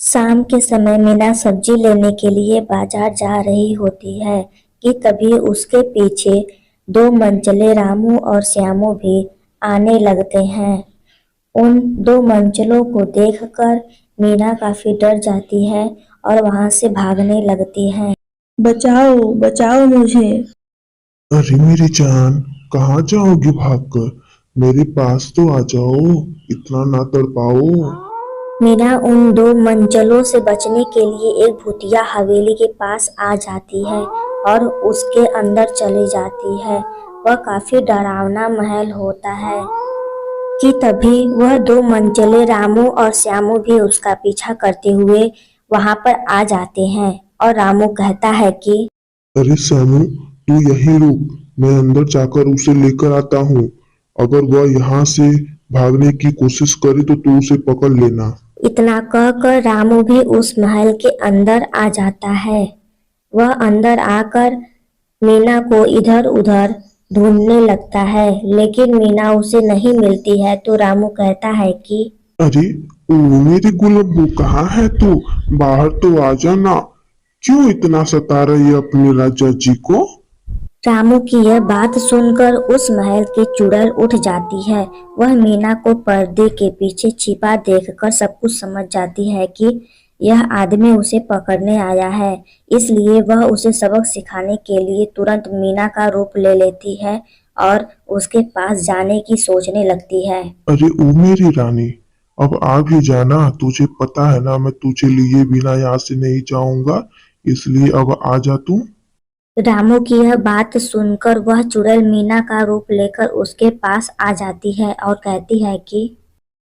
शाम के समय मीना सब्जी लेने के लिए बाजार जा रही होती है कि तभी उसके पीछे दो मंचले रामू और श्यामू भी आने लगते हैं। उन दो मंचलों को देखकर मीना काफी डर जाती है और वहां से भागने लगती है। बचाओ बचाओ मुझे। अरे मेरी जान, कहाँ जाओगी भागकर? मेरे पास तो आ जाओ, इतना ना तड़पाओ। मीना उन दो मंचलों से बचने के लिए एक भूतिया हवेली के पास आ जाती है और उसके अंदर चली जाती है। वह काफी डरावना महल होता है कि तभी वह दो मंचले रामू और श्यामू भी उसका पीछा करते हुए वहां पर आ जाते हैं और रामू कहता है कि अरे सानू, तू यहीं रुक, मैं अंदर जाकर उसे लेकर आता हूँ। अगर वह यहाँ से भागने की कोशिश करे तो तू उसे पकड़ लेना। इतना कहकर रामू भी उस महल के अंदर आ जाता है। वह अंदर आकर मीना को इधर उधर ढूंढने लगता है, लेकिन मीना उसे नहीं मिलती है तो रामू कहता है कि अरे ओ मेरी गुलाबो, कहाँ है तू? बाहर तो आ जाना। क्यों इतना सता रही है अपने राजा जी को? रामू की यह बात सुनकर उस महल की चुड़ैल उठ जाती है। वह मीना को पर्दे के पीछे छिपा देखकर सब कुछ समझ जाती है कि यह आदमी उसे पकड़ने आया है, इसलिए वह उसे सबक सिखाने के लिए तुरंत मीना का रूप ले लेती है और उसके पास जाने की सोचने लगती है। अरे ओ मेरी रानी, अब आ भी जाना। तुझे पता है ना, मैं तुझे लिए बिना यहाँ से नहीं जाऊंगा, इसलिए अब आ जा तू। रामू की यह बात सुनकर वह चुड़ैल मीना का रूप लेकर उसके पास आ जाती है और कहती है कि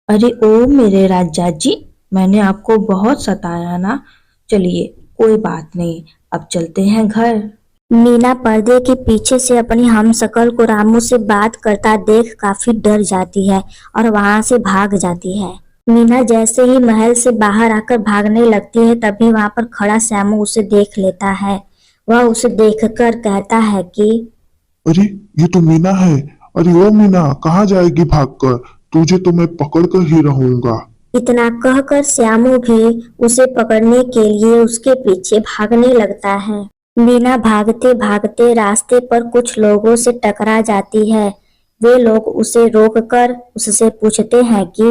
अरे ओ मेरे राजा जी, मैंने आपको बहुत सताया ना। चलिए कोई बात नहीं, अब चलते हैं घर। मीना पर्दे के पीछे से अपनी हमशक्ल को रामू से बात करता देख काफी डर जाती है और वहां से भाग जाती है। मीना जैसे ही महल से बाहर आकर भागने लगती है तभी वहां पर खड़ा श्यामू उसे देख लेता है। वह उसे देखकर कहता है कि अरे ये तो मीना है। अरे ओ मीना, कहाँ जाएगी भागकर? तुझे तो मैं पकड़ कर ही रहूंगा। इतना कहकर श्यामू भी उसे पकड़ने के लिए उसके पीछे भागने लगता है। मीना भागते भागते रास्ते पर कुछ लोगों से टकरा जाती है। वे लोग उसे रोककर उससे पूछते हैं कि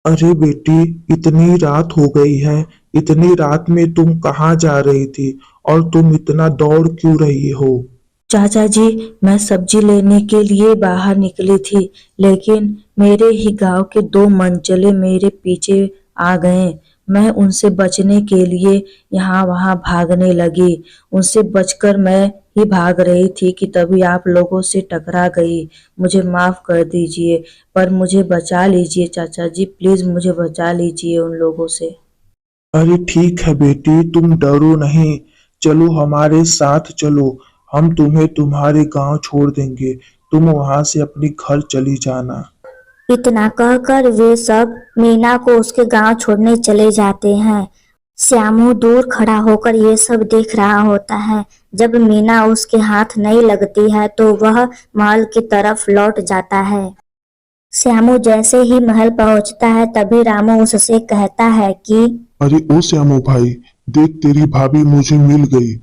अरे बेटी, इतनी रात हो गई है। इतनी रात में तुम कहाँ जा रही थी और तुम इतना दौड़ क्यों रही हो? चाचा जी, मैं सब्जी लेने के लिए बाहर निकली थी, लेकिन मेरे ही गांव के दो मंचले मेरे पीछे आ गए। मैं उनसे बचने के लिए यहाँ वहाँ भागने लगी। उनसे बचकर मैं ही भाग रही थी कि तभी आप लोगों से टकरा गई। मुझे माफ कर दीजिए, पर मुझे बचा लीजिए चाचा जी, प्लीज मुझे बचा लीजिए उन लोगों से। अरे ठीक है बेटी, तुम डरो नहीं। चलो हमारे साथ चलो। हम तुम्हें तुम्हारे गांव छोड़ देंगे। तुम वहां से अपनी घर चली जाना। इतना कहकर वे सब मीना को उसके गांव छोड़ने चले जाते हैं। श्यामू दूर खड़ा होकर ये सब देख रहा होता है। जब मीना उसके हाथ नहीं लगती है तो वह महल की तरफ लौट जाता है। श्यामू जैसे ही महल पहुंचता है तभी रामू उससे कहता है कि अरे ओ श्यामू भाई, देख तेरी भाभी मुझे मिल गई।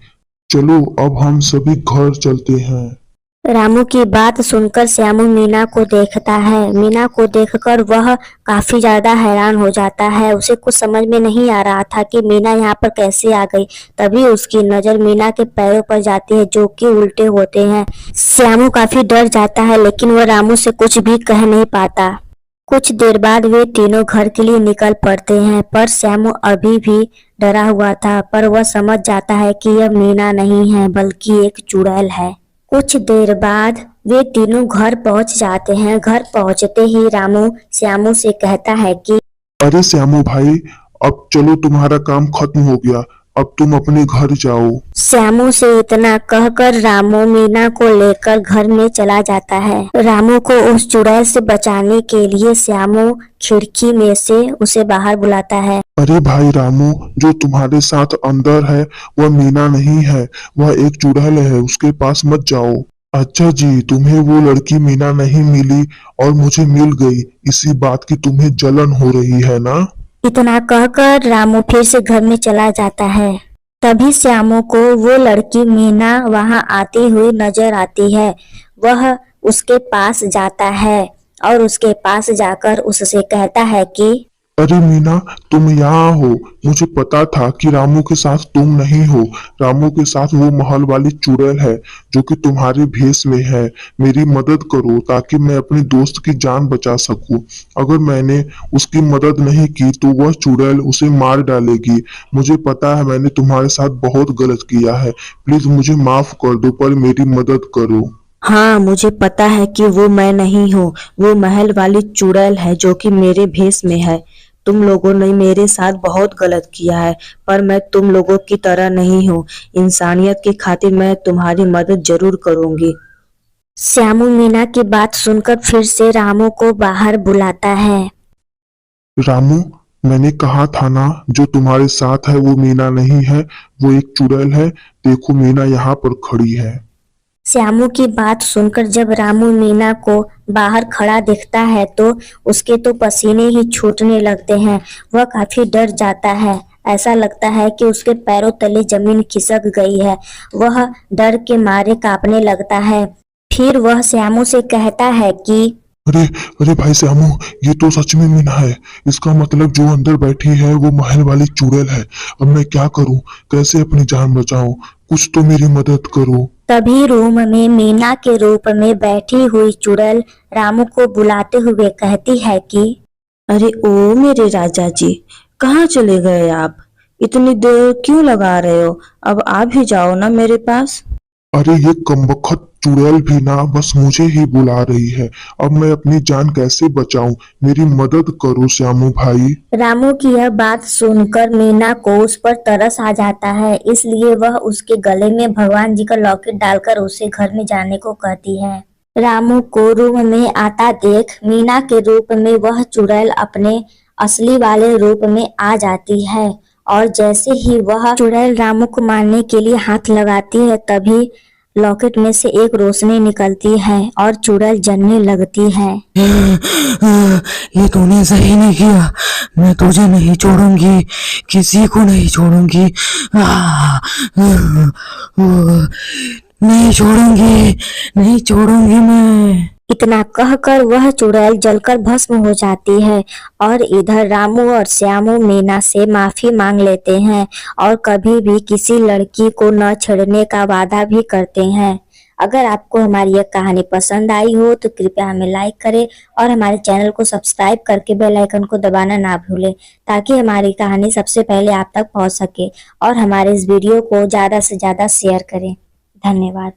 चलो अब हम सभी घर चलते हैं। रामू की बात सुनकर श्यामू मीना को देखता है। मीना को देखकर वह काफी ज्यादा हैरान हो जाता है। उसे कुछ समझ में नहीं आ रहा था कि मीना यहाँ पर कैसे आ गई। तभी उसकी नजर मीना के पैरों पर जाती है जो कि उल्टे होते हैं। श्यामू काफी डर जाता है लेकिन वह रामू से कुछ भी कह नहीं पाता। कुछ देर बाद वे तीनों घर के लिए निकल पड़ते हैं, पर श्यामू अभी भी डरा हुआ था। पर वह समझ जाता है कि यह मीना नहीं है बल्कि एक चुड़ैल है। कुछ देर बाद वे तीनों घर पहुंच जाते हैं। घर पहुंचते ही रामू श्यामू से कहता है कि अरे श्यामू भाई, अब चलो, तुम्हारा काम खत्म हो गया। अब तुम अपने घर जाओ। श्यामू से इतना कहकर रामू मीना को लेकर घर में चला जाता है। रामू को उस चुड़ैल से बचाने के लिए श्यामू खिड़की में से उसे बाहर बुलाता है। अरे भाई रामू, जो तुम्हारे साथ अंदर है वह मीना नहीं है, वह एक चुड़ैल है, उसके पास मत जाओ। अच्छा जी, तुम्हें वो लड़की मीना नहीं मिली और मुझे मिल गई, इसी बात की तुम्हें जलन हो रही है ना? इतना कहकर रामू फिर से घर में चला जाता है। तभी श्यामू को वो लड़की मीना वहां आती हुई नजर आती है। वह उसके पास जाता है और उसके पास जाकर उससे कहता है कि अरे मीना, तुम यहाँ हो। मुझे पता था कि रामू के साथ तुम नहीं हो। रामू के साथ वो महल वाली चुड़ैल है जो कि तुम्हारे भेष में है। मेरी मदद करो ताकि मैं अपने दोस्त की जान बचा सकूं। अगर मैंने उसकी मदद नहीं की तो वह चुड़ैल उसे मार डालेगी। मुझे पता है मैंने तुम्हारे साथ बहुत गलत किया है। प्लीज मुझे माफ कर दो, पर मेरी मदद करो। हाँ, मुझे पता है कि वो मैं नहीं हूँ। वो महल वाली चुड़ैल है जो कि मेरे भेष में है। तुम लोगों ने मेरे साथ बहुत गलत किया है, पर मैं तुम लोगों की तरह नहीं हूँ। इंसानियत की खातिर मैं तुम्हारी मदद जरूर करूंगी। श्यामू मीना की बात सुनकर फिर से रामू को बाहर बुलाता है। रामू, मैंने कहा था ना, जो तुम्हारे साथ है वो मीना नहीं है, वो एक चुड़ैल है। देखो मीना यहाँ पर खड़ी है। श्यामू की बात सुनकर जब रामू मीना को बाहर खड़ा दिखता है तो उसके तो पसीने ही छूटने लगते हैं। वह काफी डर जाता है। ऐसा लगता है कि उसके पैरों तले जमीन खिसक गई है। वह डर के मारे कांपने लगता है। फिर वह श्यामू से कहता है कि अरे अरे भाई श्यामू, ये तो सच में मीना है। इसका मतलब जो अंदर बैठी है वो महल वाली चुड़ैल है। अब मैं क्या करूं? कैसे अपनी जान बचाऊं? कुछ तो मेरी मदद करो। तभी रूम में मीना के रूप में बैठी हुई चुड़ैल रामू को बुलाते हुए कहती है कि अरे ओ मेरे राजा जी, कहाँ चले गए आप? इतनी देर क्यों लगा रहे हो? अब आ भी जाओ ना मेरे पास। अरे ये कमबख्त चुड़ैल भी ना बस मुझे ही बुला रही है। अब मैं अपनी जान कैसे बचाऊं? मेरी मदद करो श्यामू भाई। रामू की यह बात सुनकर मीना को उस पर तरस आ जाता है। इसलिए वह उसके गले में भगवान जी का लॉकेट डालकर उसे घर में जाने को कहती है। रामू को रूम में आता देख मीना के रूप में वह चुड़ैल अपने असली वाले रूप में आ जाती है और जैसे ही वह चुड़ैल रामू को मारने के लिए हाथ लगाती है तभी लॉकेट में से एक रोशनी निकलती है और चुड़ैल जलने लगती है। ये तूने सही नहीं किया। मैं तुझे नहीं छोड़ूंगी, किसी को नहीं छोड़ूंगी। नहीं छोड़ूंगी, नहीं छोड़ूंगी मैं। इतना कहकर वह चुड़ैल जलकर भस्म हो जाती है और इधर रामू और श्यामू मीना से माफी मांग लेते हैं और कभी भी किसी लड़की को न छेड़ने का वादा भी करते हैं। अगर आपको हमारी यह कहानी पसंद आई हो तो कृपया हमें लाइक करें और हमारे चैनल को सब्सक्राइब करके बेल आइकन को दबाना ना भूलें ताकि हमारी कहानी सबसे पहले आप तक पहुंच सके और हमारे इस वीडियो को ज़्यादा से ज़्यादा शेयर करें। धन्यवाद।